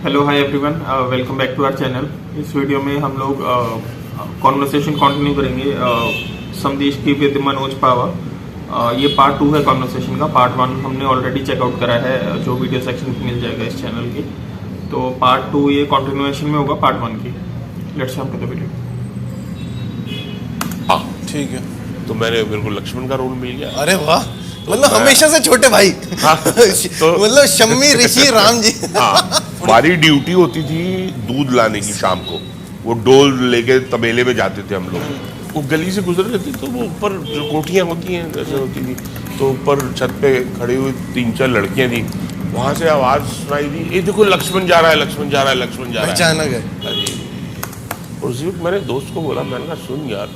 Hello hi everyone, welcome back to our channel. इस video में हम लोग कॉन्वर्सेशन कंटिन्यू करेंगे समदेश की विद मनोज पावा। ये पार्ट 2 है कॉन्वर्सेशन का। पार्ट 1 हमने ऑलरेडी चेकआउट करा है, जो वीडियो सेक्शन में मिल जाएगा इस चैनल की। तो पार्ट 2 ये कंटिन्यूएशन में होगा पार्ट 1 की। Let's jump to the video. हाँ ठीक है। तो मेरे को लक्ष्मण का रोल मिल गया। अरे वाह, मतलब हमेशा से छोटे भाई। हाँ, तो मतलब शम्मी ऋषि राम जी। हाँ, हमारी ड्यूटी होती थी दूध लाने की। शाम को वो डोल लेके तबेले में जाते थे हम लोग। वो गली से गुजर रहे थे तो वो ऊपर जो कोठियाँ होती हैं जैसे होती थी, तो ऊपर छत पे खड़ी हुई 3-4 लड़कियाँ थी। वहाँ से आवाज़ सुनाई दी, ये देखो लक्ष्मण जा रहा है, लक्ष्मण जा रहा है, लक्ष्मण जा रहा है। पहचाना गए। अरे उसी वक्त मैंने दोस्त को बोला, मैंने कहा सुन यार,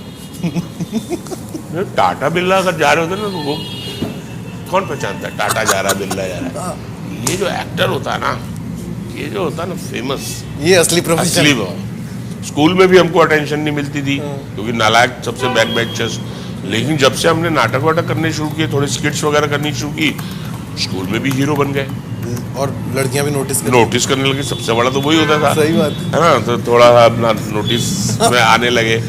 टाटा बिरला अगर जा रहे होते ना तो वो कौन पहचानता है टाटा जा रहा है, बिरला जा रहा है। ये जो एक्टर होता है ना, ये जो होता है ना फेमस, ये असली प्रोफेशन। असली वो। स्कूल में भी हमको अटेंशन नहीं मिलती थी क्योंकि नालायक सबसे बैक बेंचर्स। लेकिन जब से हमने नाटक वाटक करने शुरू किए, थोड़े स्किट्स वगैरह करनी शुरू की, स्कूल में भी हीरो बन गए और लड़कियां भी नोटिस करने लगी। सबसे बड़ा तो वही होता था, सही बात है ना। तो थोड़ा सा अपना नोटिस में आने लगे।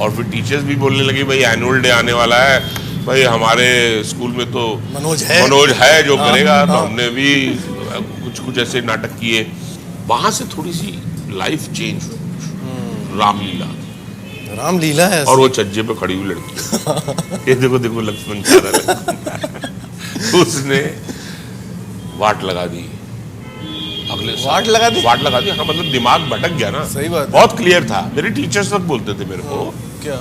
और फिर टीचर्स भी बोलने लगे, भाई एनुअल डे आने वाला है, भाई हमारे स्कूल में तो मनोज है जो करेगा। तो हमने भी कुछ ऐसे नाटक किए। वहां से थोड़ी सी लाइफ चेंज हुई। रामलीला है। और वो छज्जे पे खड़ी हुई लड़की, ये देखो देखो लक्ष्मण जा रहा है। उसने वाट लगा दी। वाट लगा दी। हाँ, मतलब दिमाग भटक गया ना। सही बात है। बहुत क्लियर था। मेरे टीचर्स तक बोलते थे मेरे को क्या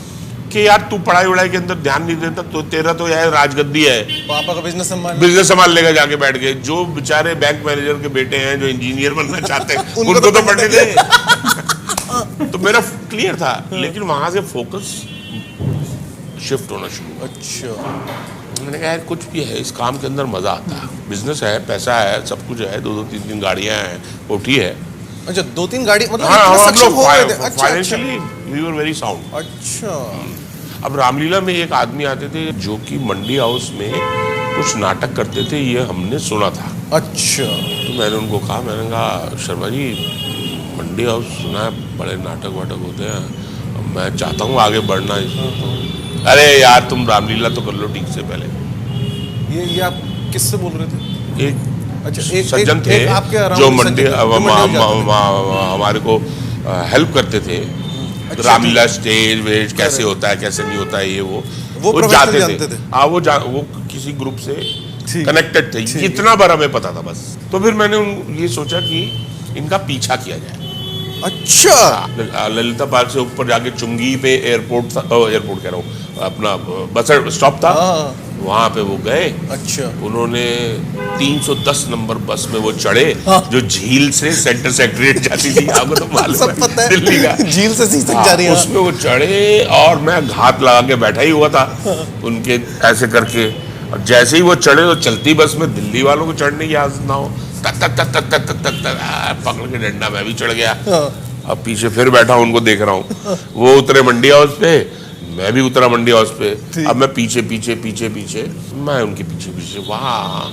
कि यार तू पढ़ाई वढ़ाई के अंदर ध्यान नहीं देता, तो तेरा तो यार राजगद्दी है, पापा का बिजनेस संभाल लेगा जाके बैठ के। जो बेचारे बैंक मैनेजर के बेटे हैं, जो इंजीनियर बनना चाहते हैं, उनको तो पढ़ने दे। तो मेरा क्लियर था। लेकिन वहां से फोकस शिफ्ट होना शुरू। अच्छा, मैंने कहा यार कुछ भी है, इस काम के अंदर मजा आता है। बिजनेस है, पैसा है, सब कुछ है, 2-2 3-3 गाड़ियां हैं, कोठी है। अच्छा 2-3 गाड़ी, मतलब हाँ, इतने हम सक्षम हो गए थे। लोग अच्छा, financially we were very sound. अच्छा। अब रामलीला में एक आदमी आते थे जो कि मंडी हाउस में कुछ नाटक करते थे, ये हमने सुना था। अच्छा, तो मैंने उनको कहा, मैंने कहा शर्मा जी, मंडी हाउस सुना है, बड़े नाटक वाटक होते हैं, मैं चाहता हूँ आगे बढ़ना। अरे यार तुम रामलीला तो कर लो ठीक से पहले। ये आप किससे बोल रहे थे? एक अच्छा, सज्जन थे जो मंडी हमारे को हेल्प करते थे। अच्छा, रामलीला स्टेज वेज कैसे होता है, कैसे नहीं होता है, ये वो जाते थे। हाँ, वो किसी ग्रुप से कनेक्टेड थे, इतना बार हमें पता था बस। तो फिर मैंने ये सोचा कि इनका पीछा किया जाए। अच्छा, ललिता पार्क से ऊपर जाके चुंगी पे एयरपोर्ट कह रहा हूँ, अपना बस स्टॉप था, वहां पे वो गए। अच्छा, उन्होंने 310 नंबर बस में वो चढ़े, जो झील से सेंटर सेक्रेटरीट जाती थी। आपको तो मालूम है दिल्ली का, झील से सीसक जा रही है। उसमें वो चढ़े और मैं घात लगा के बैठा ही हुआ था उनके ऐसे करके। और जैसे ही वो चढ़े तो चलती बस में दिल्ली वालों को चढ़ने की आदत ना हो, तक तक तक तक तक तक तक तक पकड़ के डंडा मैं भी चढ़ गया। अब पीछे फिर बैठा हूँ, उनको देख रहा हूँ। वो उतरे मंडी हाउस पे, मैं भी उतरा मंडी हाउस पे। अब मैं पीछे मैं उनके पीछे वहाँ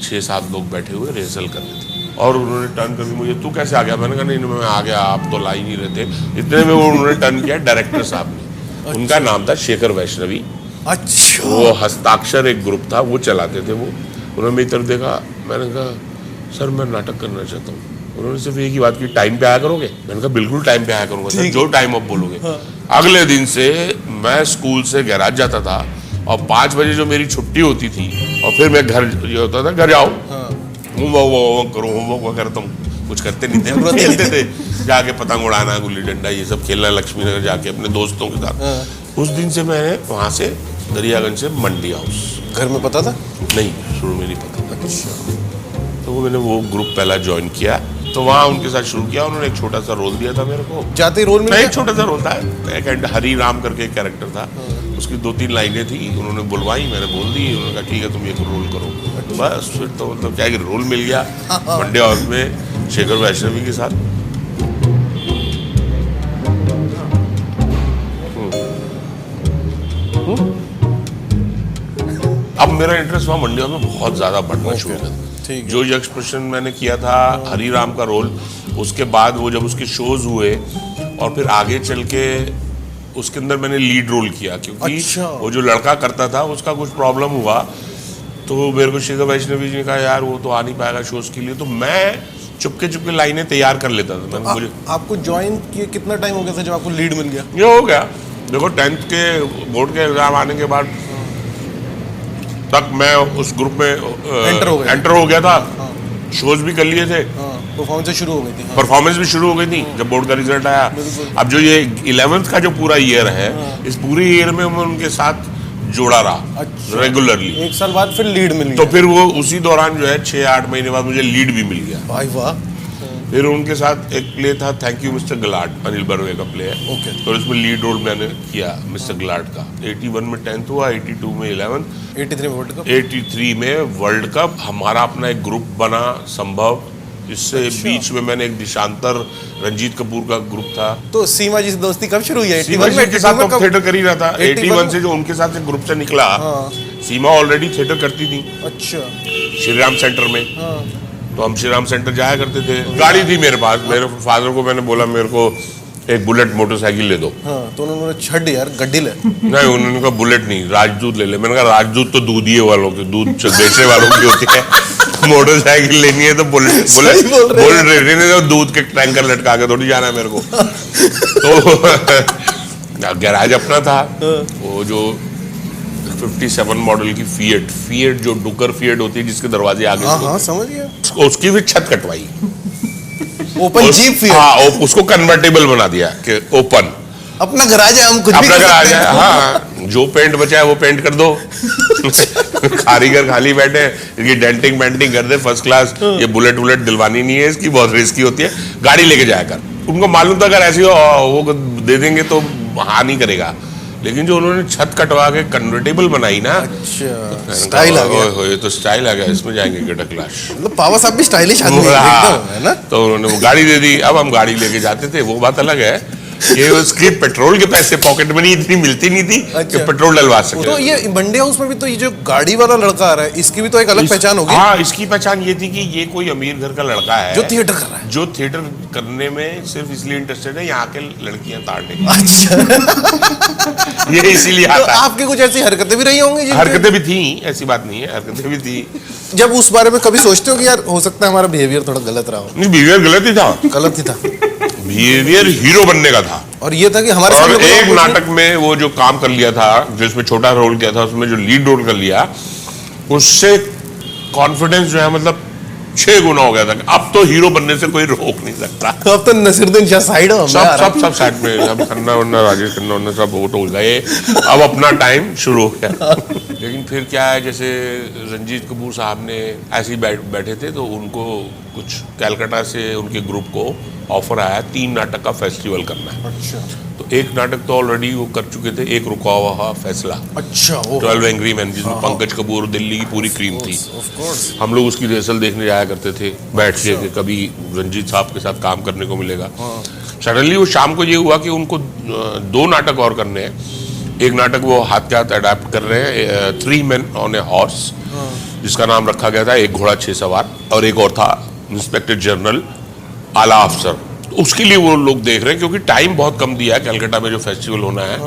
6-7 लोग बैठे हुए रिहर्सल कर रहे थे। और उन्होंने टर्न करके मुझे, तू कैसे आ गया? मैंने कहा नहीं मैं आ गया, आप तो ला ही नहीं रहे थे। इतने में वो उन्होंने टर्न किया डायरेक्टर साहब ने। उनका नाम था शेखर वैष्णवी। अच्छा, वो हस्ताक्षर एक ग्रुप था, वो चलाते थे। वो उन्होंने मेरी तरफ देखा। मैंने कहा सर मैं नाटक करना चाहता हूँ। उन्होंने सिर्फ एक ही बात की, टाइम पे आया करोगे? मैंने कहा बिल्कुल टाइम पे आया करूँगा सर, जो टाइम आप बोलोगे। अगले दिन से मैं स्कूल से गैराज जाता था और 5 बजे जो मेरी छुट्टी होती थी, और फिर मैं घर, ये होता था घर जाओ, होमवर्क करो, होमवर्क वगैरह तुम कुछ करते नहीं थे, खेलते थे जाके, पतंग उड़ाना, गुल्ली डंडा, ये सब खेलना लक्ष्मी नगर जाके अपने दोस्तों के साथ। उस दिन से मैंने वहाँ से दरियागंज से मंडी हाउस। घर में पता था? नहीं, शुरू में नहीं पता था। तो वो मैंने वो ग्रुप पहला ज्वाइन किया, तो वहाँ उनके साथ शुरू किया। उन्होंने एक छोटा सा रोल दिया था मेरे को। जाते रोल में एक छोटा सा रोल था, एक हरी राम करके एक कैरेक्टर था, उसकी 2-3 लाइनें थी। उन्होंने बुलवाई, मैंने बोल दी। उन्होंने कहा ठीक है तुम ये रोल करो। बस फिर तो मतलब क्या रोल मिल गया मंडी हाउस में शेखर वैष्णवी के साथ। अब मेरा इंटरेस्ट वहाँ मंडी हाउस में बहुत ज्यादा बढ़ना शुरू हो गया। ठीक है। जो यक्ष प्रश्न मैंने किया था हरी राम का रोल, उसके बाद वो जब उसके शोज हुए और फिर आगे चल के उसके अंदर मैंने लीड रोल किया, क्योंकि अच्छा। वो जो लड़का करता था उसका कुछ प्रॉब्लम हुआ, तो मेरे को श्रीधर वैष्णवी जी ने कहा यार वो तो आ नहीं पाएगा शोज के लिए, तो मैं चुपके लाइनें तैयार कर लेता था। मैंने मुझे आपको ज्वाइन किए कितना टाइम हो गया था जब आपको लीड मिल गया? ये हो गया, देखो 10th के बोर्ड के एग्जाम आने के बाद तक मैं उस ग्रुप में एंटर हो गया था। शोज भी कर लिए थे, परफॉर्मेंस शुरू हो गई थी। परफॉर्मेंस भी शुरू हो गई थी जब बोर्ड का रिजल्ट आया। अब जो ये 11th का जो पूरा ईयर है, इस पूरे ईयर में मैं उनके साथ जोड़ा रहा रेगुलरली। एक साल बाद फिर लीड मिल तो गया। फिर वो उसी दौरान जो है 6-8 महीने बाद मुझे लीड भी मिल गया। भाई वाह। फिर उनके साथ एक प्ले था thank you mister Galat, Anil Barve का प्ले है। ओके। तो इसमें लीड रोल मैंने किया मिस्टर गलाट का। 81 में 10th हुआ, 82 में 11th, 83 में वर्ल्ड कप। 83 में वर्ल्ड कप। हमारा अपना एक ग्रुप बना संभव, इससे बीच में मैंने एक दिशांतर रंजीत कपूर का ग्रुप था। तो सीमा जी से दोस्ती कब शुरू हुई है? सीमा 81 में? जी के साथ तो थिएटर कर ही रहा था। 81 81 से जो उनके साथ से ग्रुप से निकला, सीमा ऑलरेडी थिएटर करती थी अच्छा। श्रीराम सेंटर में। तो हम श्रीराम सेंटर जाया करते थे, गाड़ी थी मेरे पास। मेरे फादर को मैंने बोला मेरे को एक बुलेट मोटरसाइकिल ले दो। तो उन्होंने छड़ यार गड्डी ले। नहीं, उन्होंने कहा बुलेट नहीं, राजदूत ले ले। मैंने कहा राजदूत तो दूधिये वालों के, दूध बेचने वालों की होती है, मोटरसाइकिल लेनी है तो बुलेट लेने तो दूध के टैंकर लटका के थोड़ी जाना है मेरे को। तो गैराज अपना था, वो जो 57 मॉडल की फिएट जो डुकर फिएट होती है जिसके दरवाजे आगे हाँ समझ गया। उसकी भी छत कटवाई, ओपन जीप फिएट। हाँ, उसको कन्वर्टेबल बना दिया कि ओपन अपना गराज है, हम कुछ भी अपना कर गराज सकते है। हैं। हाँ, जो पेंट बचा है वो पेंट कर दो। कारीगर खाली बैठे, इसकी डेंटिंग पेंटिंग कर दे फर्स्ट क्लास। ये बुलेट दिलवानी नहीं है, इसकी बहुत रिस्की होती है, गाड़ी लेके जाया कर। उनको मालूम था अगर ऐसी वो दे देंगे तो हाँ नहीं करेगा, लेकिन जो उन्होंने छत कटवा के कन्वर्टेबल बनाई ना, अच्छा स्टाइल आ गया। ये तो स्टाइल आ गया, इसमें जाएंगे गेटा क्लास। मतलब पावा साहब भी स्टाइलिश आदमी है एकदम, है ना? तो उन्होंने वो गाड़ी दे दी। अब हम गाड़ी लेके जाते थे, वो बात अलग है कि उसकी पेट्रोल के पैसे पॉकेट मनी इतनी मिलती नहीं थी कि पेट्रोल डलवा सके। तो ये मंडी हाउस में भी तो ये जो गाड़ी वाला लड़का आ रहा है, इसकी भी तो एक अलग पहचान होगी। हाँ, इसकी पहचान ये थी कि ये कोई अमीर घर का लड़का है जो थिएटर कर रहा है, जो थिएटर करने में सिर्फ इसलिए इंटरेस्टेड है यहाँ के लड़कियां ताड़ने। अच्छा। ये इसीलिए तो आता है। आपकी कुछ ऐसी हरकतें भी रही होंगी? हरकतें भी थी, ऐसी बात नहीं है, हरकतें भी थी। जब उस बारे में कभी सोचते हो कि यार हो सकता है हमारा बिहेवियर थोड़ा गलत रहा हो? नहीं, बिहेवियर गलत ही था, गलत ही था। बिहेवियर हीरो बनने का था। और ये था कि हमारे और सामने एक नाटक में वो जो काम कर लिया था, जिसमें छोटा रोल किया था, उसमें जो लीड रोल कर लिया, उससे कॉन्फिडेंस जो है मतलब 6 गुना हो गया था। अब तो हीरो बनने से कोई रोक नहीं सकता। अब तो नसीरुद्दीन शाह साइड हो, सब साइड में, सब खन्ना वन्ना राजेश खन्ना वन्ना सब वोट हो गए। अब अपना टाइम शुरू हो गया। लेकिन फिर क्या है, जैसे रंजीत कपूर साहब ने ऐसे ही बैठे थे, तो उनको कुछ कलकत्ता से उनके ग्रुप को ऑफर आया 3 नाटक का फेस्टिवल करना है। अच्छा। तो एक नाटक तो ऑलरेडी वो कर चुके थे, एक रुका हुआ फैसला, अच्छा 12 एंग्री मैन, जिसमें पंकज कपूर दिल्ली की पूरी क्रीम थी। Of course. हम लोग उसकी रिहर्सल देखने जाया करते थे बैठ के कि कभी रंजीत साहब के साथ काम करने को मिलेगा। सडनली वो शाम को ये हुआ कि उनको 2 नाटक और करने हैं। एक नाटक वो हाथ के हाथ अडेप्ट कर रहे हैं, 3 men on a horse, जिसका नाम रखा गया था एक घोड़ा 6 सवार, और एक और था इंस्पेक्टर जनरल आला अफसर। तो उसके लिए वो लोग देख रहे हैं, क्योंकि टाइम बहुत कम दिया है कलकत्ता में जो फेस्टिवल होना है,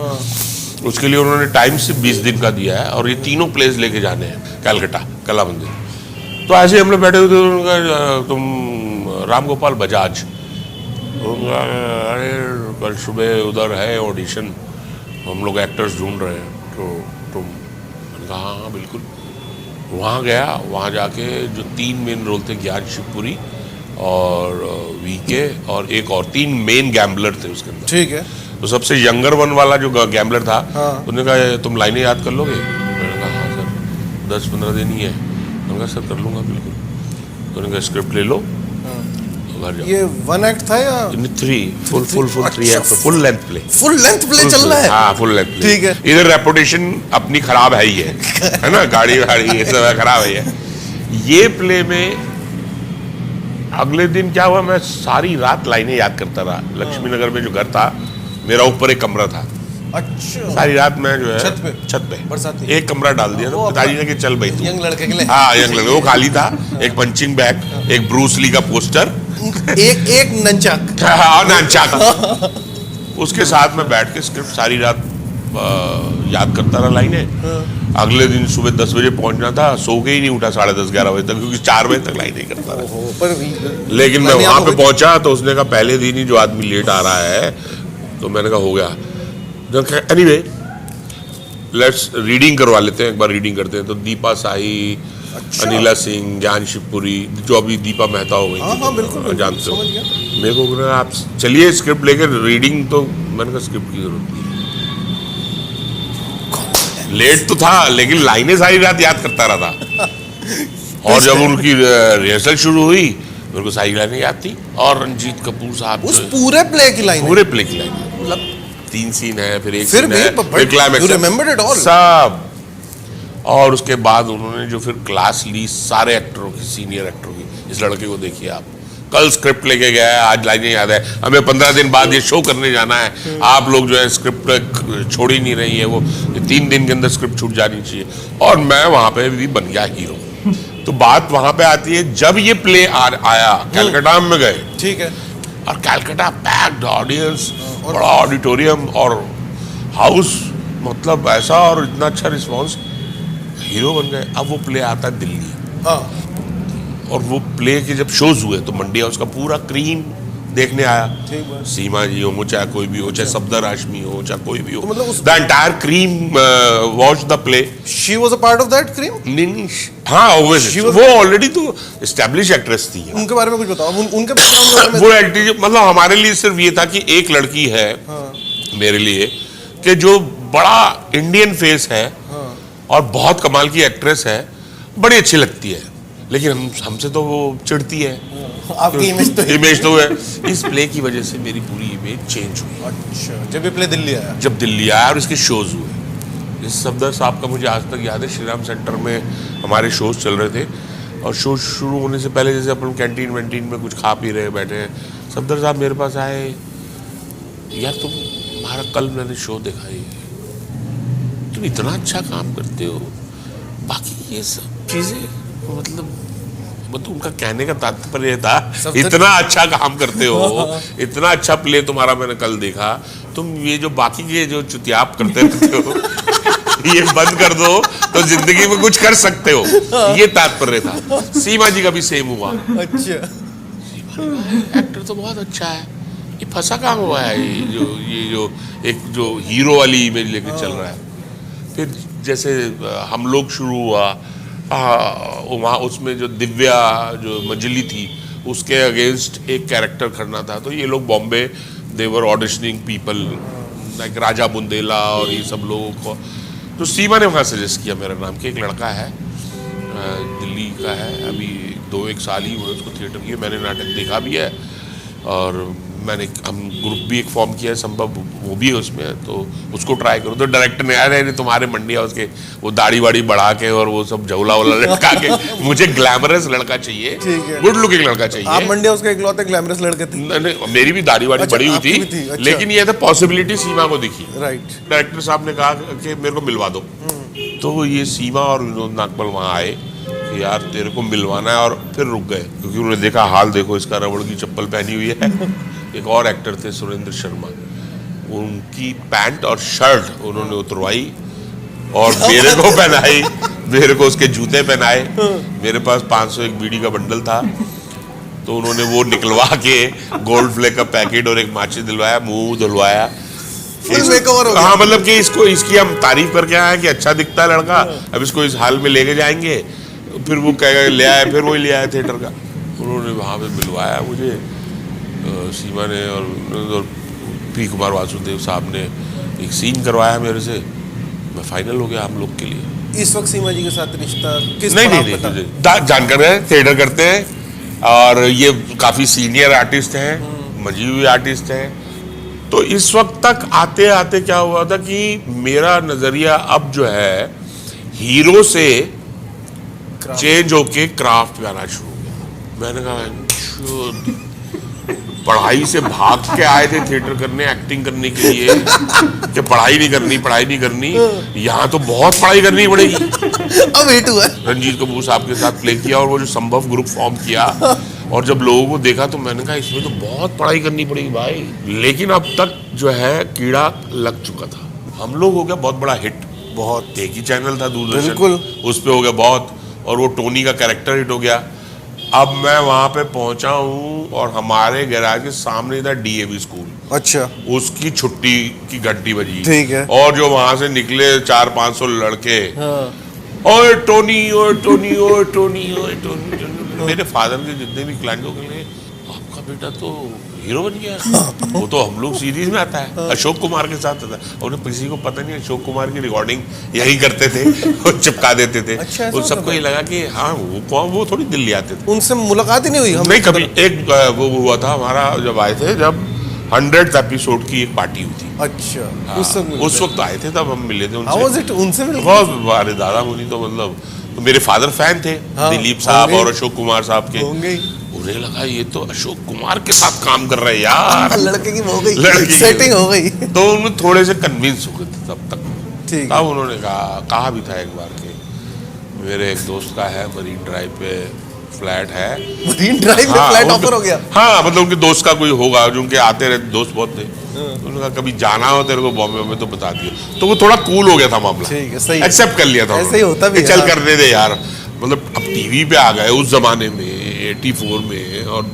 उसके लिए उन्होंने टाइम सिर्फ 20 दिन का दिया है, और ये तीनों प्लेस लेके जाने हैं कलकत्ता कला मंदिर। तो ऐसे हम लोग बैठे हुए थे, उन्होंने तुम राम गोपाल बजाज, अरे कल सुबह उधर है ऑडिशन, हम लोग एक्टर्स ढूंढ रहे हैं, तो तुम, मैंने कहा हाँ बिल्कुल। वहाँ गया, वहाँ जाके जो 3 मेन रोल थे, ज्ञान शिवपुरी और वीके और एक और, 3 मेन गैम्बलर थे उसके अंदर। ठीक है। तो सबसे यंगर वन वाला जो गैम्बलर था, उन्होंने कहा तुम लाइनें याद कर लोगे? मैंने कहा हाँ सर, 10-15 दिन ही है। मैंने कहा सर कर लूँगा बिल्कुल। तो उन्होंने कहा स्क्रिप्ट ले लो, घर जाओ। ये 1 एक्ट था या 3 3 act, full length play? Full length play चल रहा है? हाँ, फुल लेंथ प्ले। ठीक है। इधर रेपुटेशन अपनी खराब है ही है ना, गाड़ी ये सब खराब है। ये प्ले में अगले दिन क्या हुआ, मैं सारी रात लाइनें याद करता रहा। लक्ष्मी नगर में जो घर था मेरा, ऊपर एक कमरा था, अच्छा, सारी रात मैं जो है छत पे बरसाती एक कमरा डाल दिया वो था पिताजी ने कि चल भाई तू। यंग लड़के के लिए। हाँ यंग लड़के, वो खाली था, एक पंचिंग बैग, एक ब्रूस ली का पोस्टर, एक नंचाक। हाँ नंचाक। उसके साथ में बैठ के स्क्रिप्ट सारी रात याद करता रहा लाइनें। अगले दिन सुबह 10 बजे पहुंचना था, सो के ही नहीं उठा 10:30-11 बजे तक, क्योंकि 4 बजे तक लाइनें करता रहा। पर लेकिन मैं वहां पे पहुंचा तो उसने कहा पहले दिन ही जो आदमी लेट आ रहा है, तो मैंने कहा हो गया। एनीवे लेट्स रीडिंग करवा लेते हैं, एक बार रीडिंग करते हैं। तो दीपा साही, अच्छा। अनिला सिंह, ज्ञान शिवपुरी, जो अभी दीपा मेहता हो गई, हाँ बिल्कुल जानते हो। समझ गया। मेरे को बोला आप चलिए स्क्रिप्ट लेकर रीडिंग, तो मैंने कहा स्क्रिप्ट की जरूरत नहीं है। लेट तो था लेकिन लाइनें सारी रात याद करता रहा था। और जब उनकी रिहर्सल शुरू हुई मेरे को सारी लाइनें याद थी। और रंजीत कपूर साहब उस पूरे प्ले की लाइन, पूरे प्ले की लाइनें, मतलब 3 सीन है, फिर एक फिर सीन भी है, फिर climax, you remembered it all? सब। और उसके बाद उन्होंने जो फिर क्लास ली सारे एक्टरों की, सीनियर एक्टरों की। इस लड़के को देखिए आप, कल स्क्रिप्ट लेके गया है, आज लाइनें याद है, हमें 15 दिन बाद ये शो करने जाना है, आप लोग जो है स्क्रिप्ट छोड़ ही नहीं रही है, वो 3 दिन के अंदर स्क्रिप्ट छूट जानी चाहिए। और मैं वहां पे भी बन गया हीरो। तो बात वहां पे आती है जब ये प्ले आया, कलकत्ता में गए, ठीक है, और कलकत्ता पैक्ड ऑडियंस, बड़ा ऑडिटोरियम और हाउस, मतलब ऐसा, और इतना अच्छा रिस्पॉन्स, हीरो बन गए। अब वो प्ले आता है दिल्ली, हाँ और वो प्ले के जब शोज हुए तो मंडी हाउस का पूरा क्रीम देखने आया। ठीक है। सीमा जी हो, चाहे कोई भी हो, चाहे सफदर हाशमी हो, चाहे कोई भी हो, तो मतलब the entire cream watch the play. She was a part of that cream. नहीं, हाँ obviously, वो ऑलरेडी तो एस्टेब्लिश एक्ट्रेस थी। उनके बारे में कुछ बताओ, उनके background वो एटीट्यूड, मतलब हमारे लिए सिर्फ ये था कि एक लड़की है, मेरे लिए, कि जो बड़ा इंडियन फेस है और बहुत कमाल की एक्ट्रेस है, बड़ी अच्छी लगती है, लेकिन हमसे तो वो चिढ़ती है। आपकी इमेज तो है। इस प्ले की वजह से मेरी पूरी इमेज चेंज हुई। अच्छा, जब ये प्ले दिल्ली आया, जब दिल्ली आया और इसके शोज हुए। इस सफदर साहब का मुझे आज तक याद है, श्रीराम सेंटर में हमारे शोज चल रहे थे, और शो शुरू होने से पहले जैसे अपन कैंटीन वैंटीन में कुछ खा पी रहे बैठे हैं, सफदर साहब मेरे पास आए, यार तुम्हारा कल मैंने शो देखा है, तुम इतना अच्छा काम करते हो, बाकी ये सब चीजें, मतलब उनका कहने का तात्पर्य था इतना अच्छा काम करते हो, इतना अच्छा प्ले तुम्हारा मैंने कल देखा, तुम ये जो बाकी के जो चुतियाप करते रहते हो ये बंद कर दो तो जिंदगी में कुछ कर सकते हो, ये तात्पर्य था। सीमा जी का भी सेम हुआ। अच्छा, एक्टर तो बहुत अच्छा है, ये फंसा काम हुआ है, ये जो एक जो हीरो वाली इमेज लेके चल रहा है। फिर जैसे हम लोग शुरू हुआ, वहाँ उसमें जो दिव्या जो मंजली थी उसके अगेंस्ट एक कैरेक्टर करना था, तो ये लोग बॉम्बे देवर ऑडिशनिंग पीपल लाइक राजा बुंदेला और ये सब लोगों को, तो सीमा ने वहाँ सजेस्ट किया मेरा नाम, कि एक लड़का है दिल्ली का है, अभी 2-1 साल ही हुए उसको थिएटर किए, मैंने नाटक देखा भी है, और हम ग्रुप भी एक फॉर्म किया है, संभव वो भी है उसमें, तो उसको ट्राई करो। तो डायरेक्टर ने यार नहीं तुम्हारे मंडी हाउस के वो दाढ़ी वाड़ी बढ़ा के और वो सब झोला वोला लटका के, मुझे ग्लैमरस लड़का चाहिए, गुड लुकिंग लड़का चाहिए। आप मंडी हाउस के इकलौते ग्लैमरस लड़के थे। नहीं, मेरी भी दाढ़ी वाड़ी बड़ी हुई थी, अच्छा। लेकिन ये था पॉसिबिलिटी सीमा को दिखी। राइट। डायरेक्टर साहब ने कहा कि मेरे को मिलवा दो, तो ये सीमा और विनोद नागपाल वहाँ आए कि यार तेरे को मिलवाना है, और फिर रुक गए क्योंकि उन्होंने देखा हाल देखो इसका, रबड़ की चप्पल पहनी हुई है। एक और एक्टर थे सुरेंद्र शर्मा, उनकी पैंट और शर्ट उन्होंने उतरवाई और मेरे को पहनाई, मेरे को उसके जूते पहनाए, मेरे पास 501 बीड़ी का बंडल था, तो उन्होंने वो निकलवा के गोल्ड फ्लेक का पैकेट और एक माचिस दिलवाया, मुंह धुलवाया। हाँ, मतलब कि इसकी हम तारीफ करके आए कि अच्छा दिखता है लड़का, अब इसको इस हाल में लेके जाएंगे, फिर वो कहेगा ले आए, फिर वही ले आए थिएटर का। उन्होंने वहाँ पे मिलवाया मुझे सीमा ने, और पी कुमार वासुदेव साहब ने एक सीन करवाया मेरे से, मैं फाइनल हो गया हम लोग के लिए। इस वक्त सीमा जी के साथ रिश्ता किस नहीं, जानकर है, थिएटर करते हैं, और ये काफ़ी सीनियर आर्टिस्ट हैं, मजी हुए आर्टिस्ट हैं। तो इस वक्त तक आते आते क्या हुआ था कि मेरा नज़रिया अब जो है हीरो से चेंज होके क्राफ्ट पे आना शुरू हो गया। मैंने कहा बड़ा पढ़ाई से भाग के आए थे थिएटर करने, एक्टिंग करने के लिए कि पढ़ाई नहीं करनी, यहाँ तो बहुत पढ़ाई करनी पड़ेगी। अब हिट हुआ है। रंजीत कपूर साहब के साथ प्ले किया और वो जो संभव ग्रुप फॉर्म किया, और जब लोगों को देखा तो मैंने कहा इसमें तो बहुत पढ़ाई करनी पड़ेगी भाई। लेकिन अब तक जो है कीड़ा लग चुका था। हम लोग हो गया बहुत बड़ा हिट, बहुत एक ही चैनल था दूरदर्शन, बिल्कुल। उस पे हो गया बहुत, और वो टोनी का कैरेक्टर हिट हो गया। अब मैं वहां पे पहुंचा हूँ और हमारे गैराज के सामने था डीएवी स्कूल, अच्छा, उसकी छुट्टी की घंटी बजी, ठीक है। और जो वहां से निकले 400-500 लड़के, हाँ। ओए टोनी ओए टोनी ओए टोनी ओए टोनी टोनी। मेरे फादर के जितने भी क्लाइंट हो गए, आपका बेटा तो हीरो बन गया। वो तो हम लोग सीरीज में आता है, अशोक कुमार के साथ आता है। उन्हें किसी को पता नहीं अशोक कुमार की रिकॉर्डिंग यही करते थे और चिपका देते थे। अच्छा, उन सबको ये लगा कि हाँ वो कौन, वो थोड़ी दिल्ली आते थे। उनसे मुलाकात ही नहीं हुई? हम नहीं कभी। एक वो हुआ था हमारा जब आए थे, जब 100th एपिसोड की एक पार्टी हुई थी। अच्छा, हाँ, उस वक्त आए थे, तब हम मिले थे How was उनसे। it? उनसे मिले? बहुत अरे दादा मुनि तो मतलब, तो मेरे फादर फैन थे दिलीप साहब और अशोक कुमार साहब के। होंगे। उन्हें लगा ये तो अशोक कुमार के साथ काम कर रहे हैं यार, लड़के की हो गई, लड़के सेटिंग हो गई। तो उनमें थोड़े से कन्विंस हो गए थे तब तक। ठीक। तब उन्होंने कहा भी था एक बार के मेरे एक दोस्त का है मरीन ड्राइव पे फ्लैट है। मरीन ड्राइव में फ्लैट ऑफर हो गया? हाँ, मतलब उनके दोस्त का कोई होगा, जो उनके आते रहते दोस्त बहुत थे। उन्होंने कहा कभी जाना हो तेरे को बॉम्बे में तो बता दियो। तो वो थोड़ा कूल हो गया था मामला, ठीक है, सही है। एक्सेप्ट कर लिया था ऐसे ही होता भी है, चल हाँ। करने दे यार। मतलब अब टीवी पे आ गए उस जमाने में 84 में, और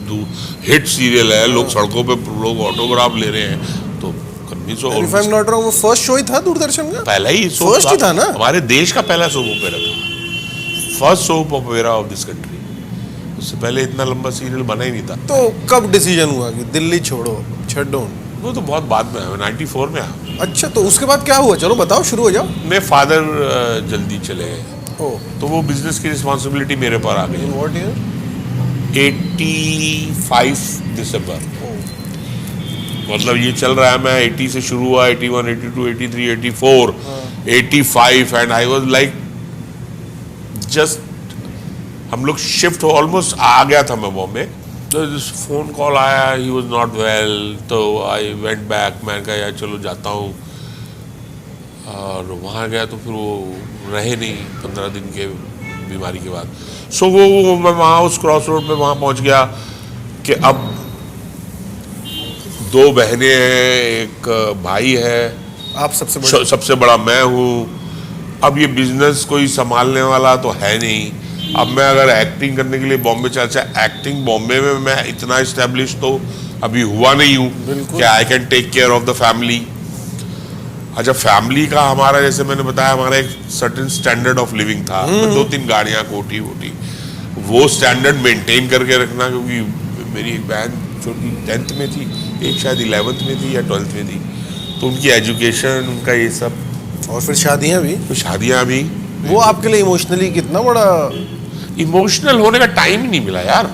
हिट सीरियल है, लोग सड़कों पे लोग ऑटोग्राफ ले रहे हैं, तो कन्विंस हो। If I'm not wrong, वो फर्स्ट शो ही था दूरदर्शन का? पहला ही सोप फर्स्ट ही था ना? हमारे देश का पहला सोप ओपेरा था, first soap opera of this country. उससे पहले इतना लंबा सीरियल बना ही नहीं था। तो कब डिसीजन हुआ कि दिल्ली छोड़ो, छड्डो? वो तो बहुत बाद में आया, 94 में आया। अच्छा, तो उसके बाद क्या हुआ? चलो बताओ, शुरू हो जाओ। मेरे फादर जल्दी चले गए, ओह, तो वो बिजनेस की रिस्पॉन्सिबिलिटी मेरे पर आ गई। What year? 85 दिसंबर। मतलब ये चल रहा है, मैं 80 से शुरू हुआ, 81, 82, 83, 84, 85, and I was like just, हम लोग शिफ्ट हो ऑलमोस्ट आ गया था मैं बॉम्बे। तो फोन कॉल आया, ही वाज नॉट वेल, तो आई वेंट बैक। मैंने कहा यार चलो जाता हूँ, और वहाँ गया तो फिर वो रहे नहीं 15 दिन के बीमारी के बाद। सो वो मैं वहाँ उस क्रॉस रोड पे वहाँ पहुँच गया कि अब 2 बहनें हैं, एक भाई है, आप सबसे बड़ा मैं हूँ। अब ये बिजनेस कोई संभालने वाला तो है नहीं। अब मैं अगर एक्टिंग करने के लिए बॉम्बे चला, अच्छा एक्टिंग बॉम्बे में मैं इतना इस्टेब्लिश तो अभी हुआ नहीं हूँ कि I can take care of the family. अच्छा, फैमिली का हमारा, जैसे मैंने बताया, हमारा एक सर्टेन स्टैंडर्ड ऑफ लिविंग था, 2-3 गाड़ियाँ, कोठी वोटी, वो स्टैंडर्ड मेंटेन करके रखना। क्योंकि मेरी एक बहन छोटी 10th में थी, एक शायद 11th में थी या 12th में थी, तो उनकी एजुकेशन, उनका ये सब, और फिर शादियां भी। तो शादियाँ भी। वो आपके लिए इमोशनली कितना बड़ा? इमोशनल होने का टाइम ही नहीं मिला यार।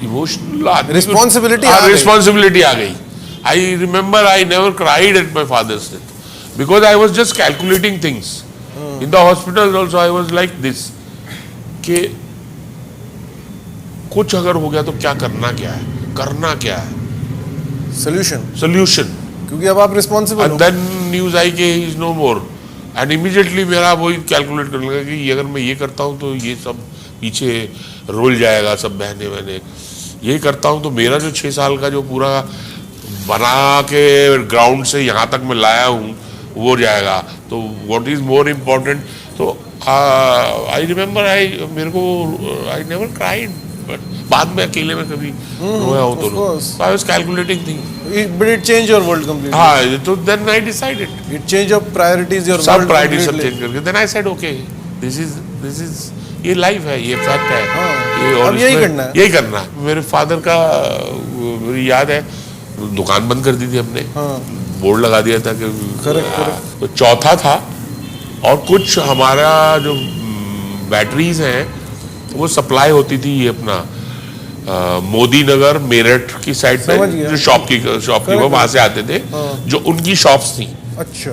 इमोशनल रिस्पॉन्सिबिलिटी आ गई। I remember I never cried at my father's death because I was just calculating things in the hospital also. I was like this कि कुछ अगर हो गया तो क्या करना क्या है सोल्यूशन। क्योंकि अब आप रिस्पॉन्सिबल हो। देन न्यूज आई कि he is no more, and immediately मेरा वही कैलकुलेट करने लगा कि अगर मैं ये करता हूँ तो ये सब पीछे रुल जाएगा, सब बहने बहने। ये करता हूँ तो मेरा जो 6 साल का जो पूरा बना के ग्राउंड से यहाँ तक मैं लाया हूँ वो जाएगा। तो व्हाट इज मोर इम्पोर्टेंट। तो आई रिमेम्बर मेरे को आई नेवर क्राइड, बट बाद में अकेले में कभी रोया हो तो I was calculating thing. But it changed your world completely. हाँ, तो then I decided. It changed your priorities, your सब world priorities सब completely. change करके then I said okay, this is ये लाइफ है, ये फैक्ट है। हाँ, ये अब यही करना है। यही करना है। मेरे फादर का मुझे याद है, दुकान बंद कर दी थी हमने, बोर्ड लगा दिया था कि correct. तो चौथा था, और कुछ हमारा जो बैटरीज हैं वो सप्लाई होती थी ये अपना मोदी नगर मेरठ की साइड पे, जो शॉपकीपर वहां से आते थे, जो उनकी शॉप्स थी। अच्छा,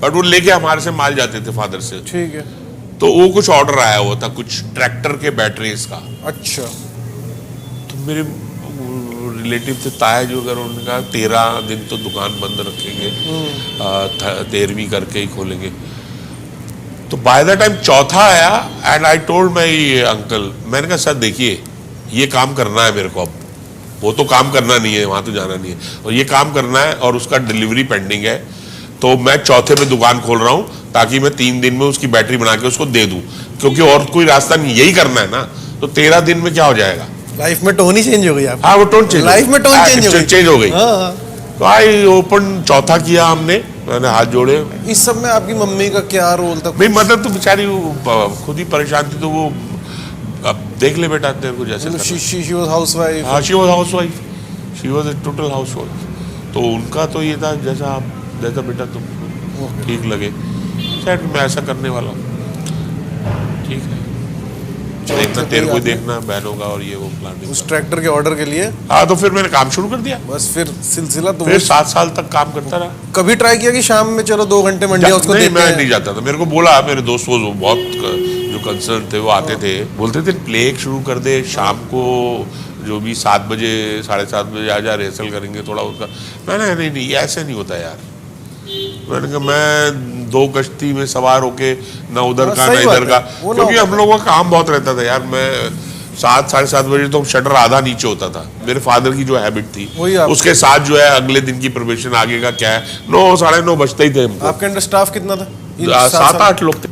बट वो लेके हमारे से माल जाते थे फादर से। ठीक है। तो वो कुछ ऑर्डर आया हुआ था कुछ ट्रैक्टर के बैटरीज का। अच्छा, मेरे रिलेटिव थे ताया जो, अगर उन्होंने कहा 13 दिन तो दुकान बंद रखेंगे, 13वीं करके ही खोलेंगे। तो बाय द टाइम चौथा आया and I told my uncle, मैंने कहा सर देखिए ये काम करना है मेरे को, अब वो तो काम करना नहीं है, वहाँ तो जाना नहीं है, और ये काम करना है और उसका डिलीवरी पेंडिंग है, तो मैं चौथे पे दुकान खोल रहा हूँ ताकि मैं 3 दिन में उसकी बैटरी बना के उसको दे दूँ, क्योंकि और कोई रास्ता नहीं, यही करना है ना। तो 13 दिन में क्या हो जाएगा? लाइफ में टोन ही चेंज हो गई आप। हाँ वो टोन चेंज, लाइफ में टोन चेंज हो गई। हाँ। तो आई ओपन चौथा किया हमने, मैंने हाथ जोड़े। इस सब में आपकी मम्मी का क्या रोल था? नहीं मतलब तो बेचारी खुद ही परेशान थी, तो वो अब देख ले बेटा तेरे को जैसे करना। She was housewife. हाँ she was housewife, she was a total housewife. तो उनका तो ये था जैसा बेटा तुम ठीक लगे, शायद मैं ऐसा करने वाला हूँ, ठीक है देखना, तेरे को देखना बहनों का और ये वो प्लानिंग। उस ट्रैक्टर के ऑर्डर के लिए हाँ तो फिर मैंने काम शुरू कर दिया, बस फिर सिलसिला तो फिर 7 साल तक काम करता रहा। कभी ट्राई किया कि शाम में चलो 2 घंटे मंडिया उसको नहीं, देते मैं हैं? नहीं जाता था, मेरे को बोला मेरे दोस्त वो बहुत जो कंसर्न थे वो आते थे, बोलते थे प्ले एक शुरू कर दे शाम को, जो भी 7 बजे 7:30 बजे आ जा, रिहर्सल करेंगे थोड़ा उसका। मैंने नहीं ऐसे नहीं होता यार, मैंने कहा मैं 2 कश्ती में सवार होके ना उधर का ना इधर का, क्योंकि हम लोगों का काम बहुत रहता था यार। मैं 7-7:30 बजे तो शटर आधा नीचे होता था, मेरे फादर की जो हैबिट थी, उसके साथ जो है अगले दिन की प्रिपरेशन आगे का क्या है, 9 साढ़े 9 बजते ही थे हमको। आपके अंडर स्टाफ कितना था? 7-8 लोग थे।